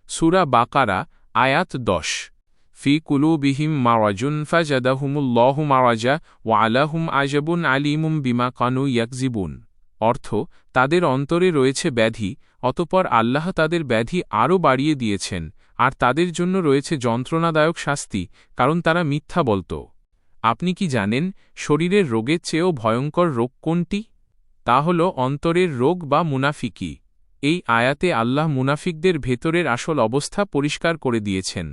সূরা বাকারা আয়াত 10। ফি কুলুবিহিম মারাজুন ফাজাদাহুমুল্লাহু মারাজা ওয়া আলাহুম আজাবুন আলিমুম বিমা কানু ইয়াকযিবুন। অর্থ, তাদের অন্তরে রয়েছে ব্যাধি, অতঃপর আল্লাহ তাদের ব্যাধি আরও বাড়িয়ে দিয়েছেন, আর তাদের জন্য রয়েছে যন্ত্রণাদায়ক শাস্তি, কারণ তারা মিথ্যা বলত। আপনি কি জানেন শরীরের রোগের চেয়েও ভয়ঙ্কর রোগ কোনটি? তা হল অন্তরের রোগ বা মুনাফিকি। এই আয়াতে আল্লাহ মুনাফিকদের ভেতরের আসল অবস্থা পরিষ্কার করে দিয়েছেন।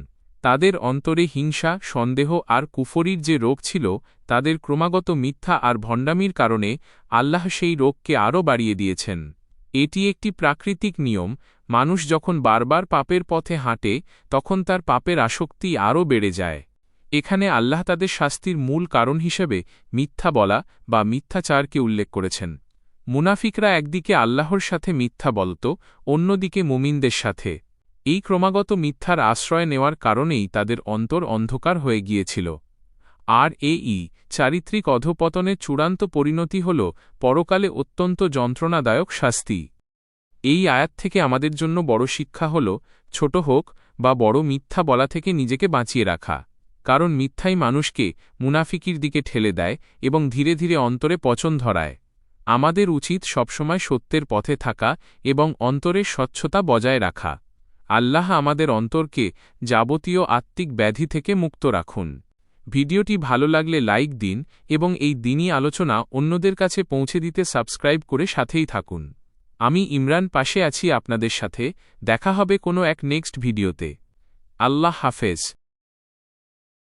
তাদের অন্তরে হিংসা, সন্দেহ আর কুফরির যে রোগ ছিল, তাদের ক্রমাগত মিথ্যা আর ভণ্ডামির কারণে আল্লাহ সেই রোগকে আরও বাড়িয়ে দিয়েছেন। এটি একটি প্রাকৃতিক নিয়ম। মানুষ যখন বারবার পাপের পথে হাঁটে, তখন তার পাপের আসক্তি আরও বেড়ে যায়। এখানে আল্লাহ তাদের শাস্তির মূল কারণ হিসেবে মিথ্যা বলা বা মিথ্যাচারকে উল্লেখ করেছেন। মুনাফিকরা একদিকে আল্লাহর সাথে মিথ্যা বলত, অন্যদিকে মুমিনদের সাথে। এই ক্রমাগত মিথ্যার আশ্রয় নেওয়ার কারণেই তাদের অন্তর অন্ধকার হয়ে গিয়েছিল। আর এই চারিত্রিক অধঃপতনের চূড়ান্ত পরিণতি হল পরকালে অত্যন্ত যন্ত্রণাদায়ক শাস্তি। এই আয়াত থেকে আমাদের জন্য বড় শিক্ষা হল, ছোট হোক বা বড়, মিথ্যা বলা থেকে নিজেকে বাঁচিয়ে রাখা। কারণ মিথ্যাই মানুষকে মুনাফিকির দিকে ঠেলে দেয় এবং ধীরে ধীরে অন্তরে পচন ধরায়। আমাদের উচিত সবসময় সত্যের পথে থাকা এবং অন্তরের স্বচ্ছতা বজায় রাখা। আল্লাহ আমাদের অন্তরকে যাবতীয় আত্মিক ব্যাধি থেকে মুক্ত রাখুন। ভিডিওটি ভালো লাগলে লাইক দিন এবং এই দিনই আলোচনা অন্যদের কাছে পৌঁছে দিতে সাবস্ক্রাইব করে সাথেই থাকুন। আমি ইমরান পাশে আছি আপনাদের সাথে। দেখা হবে কোনো এক নেক্সট ভিডিওতে। আল্লাহ হাফেজ।